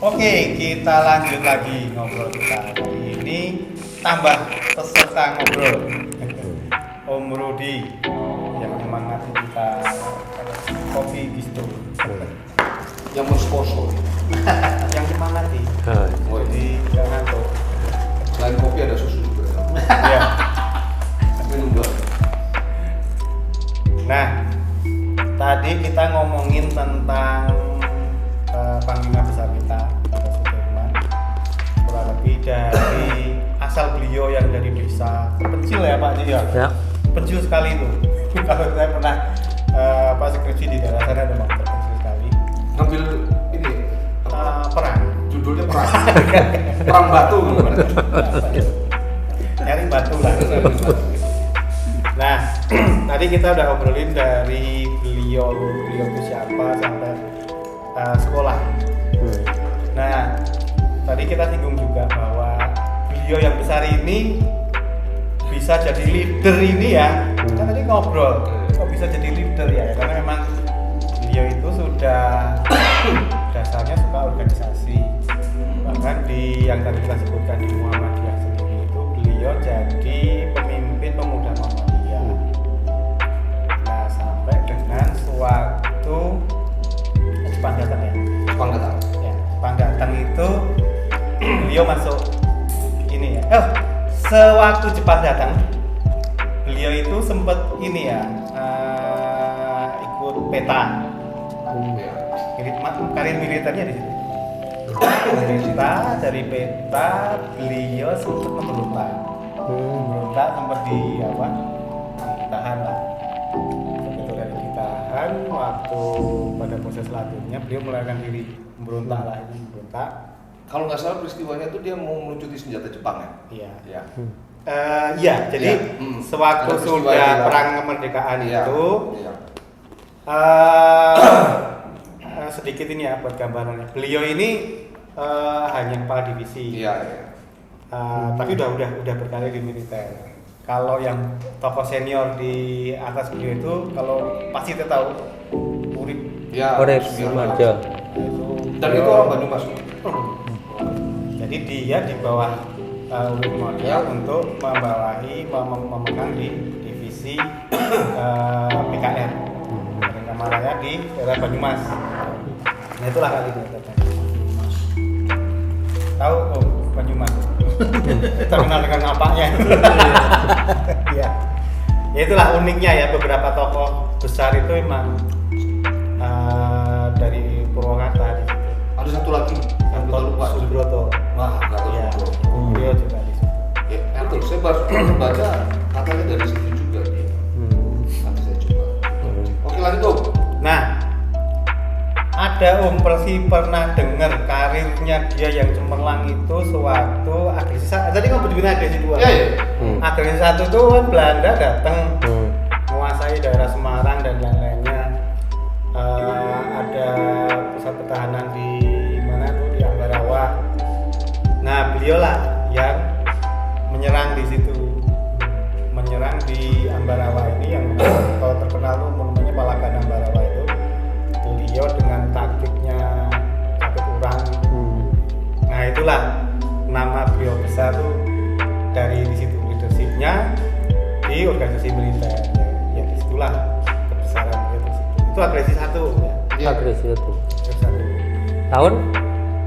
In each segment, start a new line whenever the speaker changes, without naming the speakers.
Oke, kita lanjut lagi ngobrol kita. Hari ini tambah peserta ngobrol. Om Rudi yang menyemangati kita kopi bistro.
Yang mensponsor.
Yang menyemangati. Jadi jangan ngantuk.
Selain kopi ada susu juga.
Ya.
Minum dulu.
Nah, tadi kita ngomongin tentang Panglima besar kita, Bapak Sudirman, kurang lebih dari asal beliau yang dari desa terpencil ya Pak Haji ya?
Ya.
Pencil sekali itu. Kalau saya pernah skripsi di daerah sana memang terpencil sekali.
Ngambil ini
Perang.
judulnya perang. Perang batu.
Nyari batu lah. Nah, tadi kita udah obrolin dari beliau itu siapa sampai sekolah. Nah, tadi kita singgung juga bahwa beliau yang besar ini bisa jadi leader ini ya. Kan tadi ngobrol, kok bisa jadi leader ya? Karena memang beliau itu sudah dasarnya suka organisasi. Bahkan di yang tadi kita sebutkan di Muhammadiyah sendiri itu beliau jadi pemimpin pemuda Muhammadiyah. Nah, sampai dengan suatu Jepang datang ya. Ya, Jepang datang itu beliau masuk ini ya. Sewaktu Jepang datang, beliau itu sempat ini ya ikut peta. Karir militernya di situ. Dari peta beliau sempat memberontak sempat ditahan lah. Begitu dari ditahan, waktu pada proses selanjutnya beliau melarikan diri, memberontak.
Kalau nggak salah peristiwanya itu dia mau melucuti senjata Jepang ya?
Iya.
Ya.
Iya, jadi sewaktu
Ada peristiwa
sudah
yang
perang kemerdekaan
Iya.
itu
Iya.
sedikit ini ya buat gambarannya. Beliau ini hanya kepala divisi.
Iya.
Tapi udah berkarir di militer. Kalau yang tokoh senior di atas beliau itu kalau pasti kita tahu Urip.
Ya.
Urip
Sugiharto. Dan itu orang Banyumas.
Jadi dia di bawah Urip Sugiharto untuk memegang di divisi PKR Raya di daerah Banyumas. Nah itulah kali ini. Tahu Banyumas? Terkenal dengan apanya? Ya. Ya itulah uniknya ya, beberapa tokoh besar itu memang dari Purwakarta di situ.
Ada satu lagi yang kita lupa.
Subroto.
Wah, nggak tahu.
Ya, beliau juga di situ.
Ya, itu saya baru baca katanya dari situ juga dia. Nanti saya coba. Oke, lanjut Om.
Nah, ada Om Persi pernah dengar karirnya dia yang cemerlang itu sewaktu agresi. Tadi kamu menyebutnya agresi 2.
Iya.
Agresi 1 itu kan Belanda datang menguasai daerah Semarang dan lain-lainnya. Ada pusat pertahanan di mana tuh di Ambarawa. Nah, beliau lah yang menyerang di situ. Menyerang di Ambarawa ini yang kalau terkenal tuh namanya Palagan Ambarawa itu. Beliau dengan taktiknya capek kurang. Nah, itulah nama beliau besar tuh dari di situ leadershipnya di organisasi militer. Ya disitulah kebesaran beliau di situ. Itu agresi 1 ya.
Agresi itu.
Agresi 1.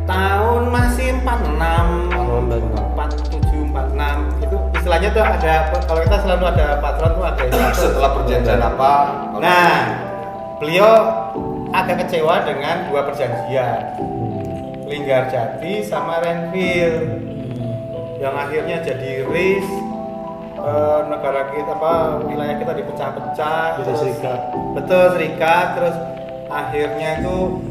Tahun
Masih 46, 47, 46 itu istilahnya tuh ada, kalau kita selalu ada patron tuh ada
Setelah perjanjian apa?
Nah, beliau agak kecewa dengan 2 perjanjian, Linggarjati sama Renville, yang akhirnya jadi RIS, negara kita wilayah kita dipecah-pecah, serikat, terus akhirnya itu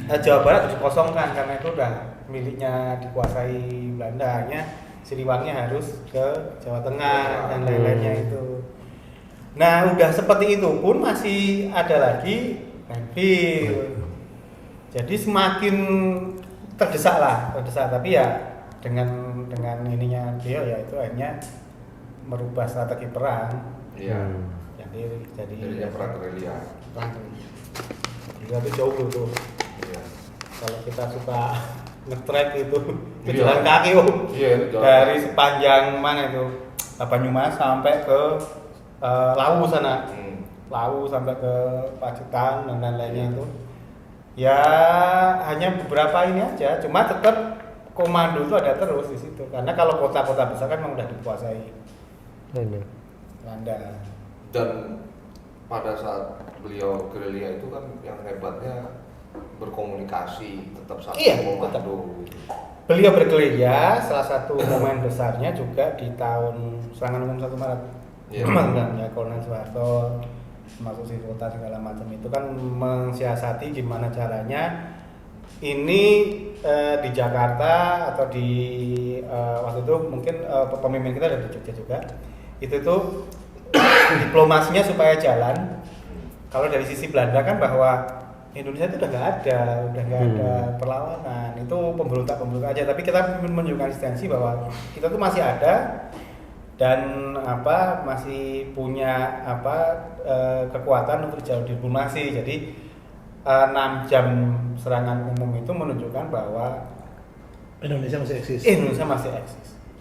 Jawa Barat dikosongkan karena itu udah miliknya dikuasai Belanda, hanya Siliwangi harus ke Jawa Tengah dan lain-lainnya itu. Nah, udah seperti itu pun masih ada lagi Renville. Jadi semakin terdesak, tapi ya dengan ininya dia ya itu akhirnya merubah strategi perang.
Iya.
Jadi
perang gerilya.
Itu jauh tuh.
Iya.
Kalau kita suka ngetrek itu
Iya.
jalan kaki Om.
Iya, itu jalan
Dari
kaki.
sepanjang mana itu Banyumas sampai ke Lawu sana. Lawu sampai ke Pacitan dan lain-lainnya itu. Ya hanya beberapa ini aja, cuma tetap komando itu ada terus di situ. Karena kalau kota-kota besar kan memang udah dikuasai Belanda.
Dan pada saat beliau gerilya itu kan yang hebatnya berkomunikasi, tetap satu
Iya,
komando.
Beliau bergerilya, salah satu momen besarnya juga di tahun serangan umum 1 Maret.
Iya.
Ya, Kolonel Soeharto masuk si kota segala macam itu kan mensiasati gimana caranya ini di Jakarta atau di waktu itu mungkin pemimpin kita ada di Jogja juga. Itu tuh diplomasinya supaya jalan. Kalau dari sisi Belanda kan bahwa Indonesia itu udah nggak ada perlawanan, itu pemberontak aja. Tapi kita menunjukkan eksistensi bahwa kita tuh masih ada dan masih punya kekuatan untuk jalur diplomasi. Jadi 6 jam serangan umum itu menunjukkan bahwa
Indonesia masih eksis.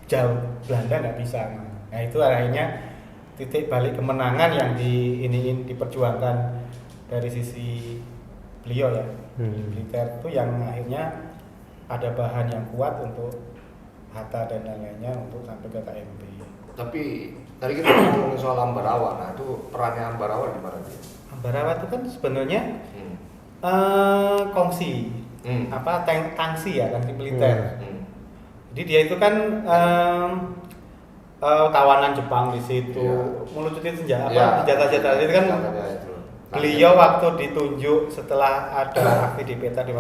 Jauh Belanda nggak bisa. Nah itu akhirnya titik balik kemenangan yang diperjuangkan dari sisi beliau ya, militer itu yang akhirnya ada bahan yang kuat untuk Hatta dan lain-lainnya untuk sampai ke KMP.
Tapi tadi kita ngomongin soal Ambarawa, nah itu perannya Ambarawa di mana dia?
Ambarawa itu kan sebenarnya kongsi, tangsi militer. Jadi dia itu kan tawanan Jepang di situ, melucuti senjata-senjata itu kan. Beliau waktu ditunjuk setelah ada aksi di peta di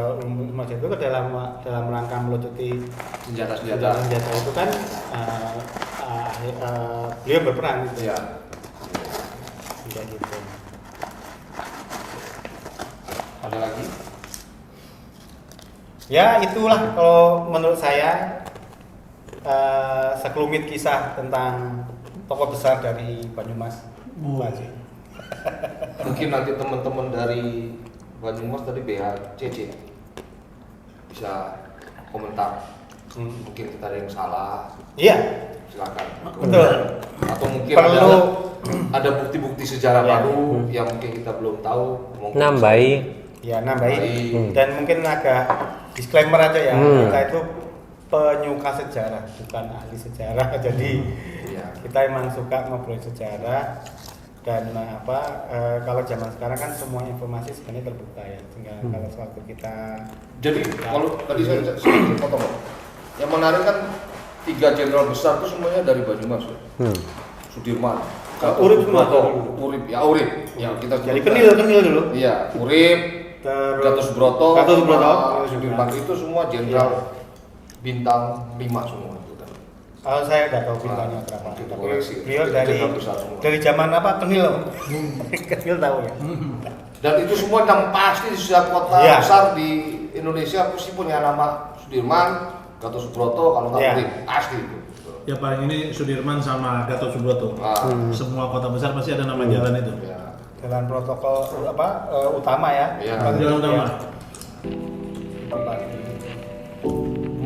Mas itu ke dalam rangka melucuti senjata itu kan beliau berperan gitu.
Iya.
Gitu.
Ada lagi?
Ya itulah kalau menurut saya sekelumit kisah tentang tokoh besar dari Banyumas.
Mungkin nanti teman-teman dari Banyumas tadi BHCC bisa komentar. Mungkin kita ada yang salah.
Iya.
Silakan.
Betul.
Atau mungkin
Perlu
ada bukti-bukti sejarah baru yang mungkin kita belum tahu.
Nambahi.
Dan mungkin agak disclaimer aja ya. Kita itu penyuka sejarah, bukan ahli sejarah. Jadi kita emang suka ngobrol sejarah. Dan kalau zaman sekarang kan semua informasi sebenarnya terbuka ya, tinggal kalau sewaktu kita.
Jadi kalau tadi saya potong, yang menarik kan 3 jenderal besar itu semuanya dari Banyumas. Sudirman,
Urip semua
Urip, ya kita
jadi kenil dulu.
Iya, Urip, Gatot Subroto, Sudirman itu semua jenderal bintang 5 semua.
Kalau saya nggak tahu bintangnya berapa, tapi beliau dari zaman kenil, kenil tahu ya.
Dan itu semua yang pasti di setiap kota besar di Indonesia pasti punya nama Sudirman, Gatot Subroto, kalau nggak Urip, pasti itu.
Ya paling ini Sudirman sama Gatot Subroto. Semua kota besar pasti ada nama jalan itu.
Jalan protokol utama ya.
Jalan utama.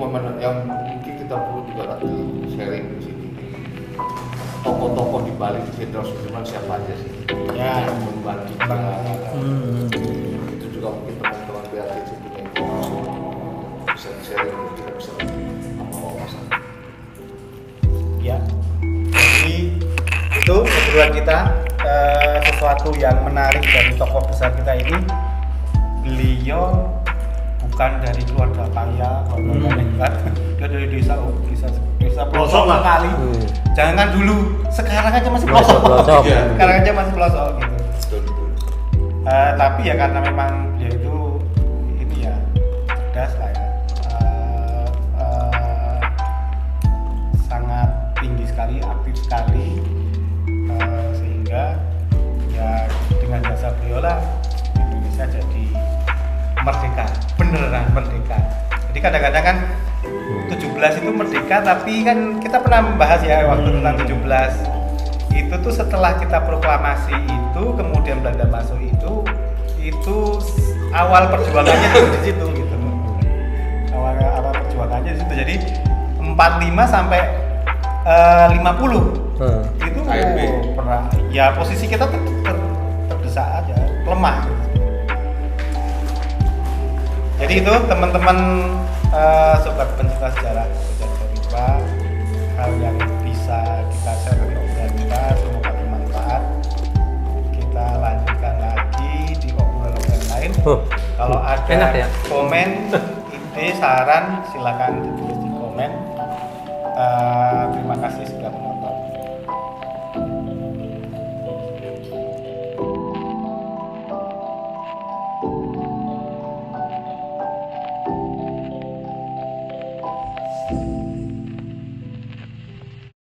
Momen yang mungkin kita perlu juga nanti sharing di sini. Tokoh-tokoh di balik Jenderal Sudirman siapa aja sih?
Ya,
yang membantu. Itu juga mungkin teman-teman BHCC punya informasi bisa di-sharing, kita bisa wawasan.
Ya, jadi itu kebetulan kita sesuatu yang menarik dari tokoh besar kita ini. Beliau bukan dari keluarga kaya, keluarga hebat, dia dari desa pelosok sekali. Jangan dulu, sekarang aja masih pelosok. Sekarang aja masih pelosok gitu. Tapi ya karena memang dia itu ini ya cerdas lah ya, sangat tinggi sekali, aktif sekali, sehingga ya dengan jasa beliau lah Indonesia jadi merdeka, beneran merdeka. Jadi kadang-kadang kan 17 itu merdeka, tapi kan kita pernah membahas ya waktu tentang 17 itu tuh setelah kita proklamasi itu, kemudian Belanda masuk itu awal perjuangannya tuh di situ gitu. Awal Jadi 45 sampai 50 itu
AMB.
pernah. Ya posisi kita terdesak aja, lemah. Jadi itu teman-teman sobat pencinta sejarah Riva, hal yang bisa kita share ke obrolan kita, semoga bermanfaat. Kita lanjutkan lagi di obrolan lain. Kalau ada
enak ya?
komen, ide, saran, silakan ditulis di komen. Terima kasih sudah menonton.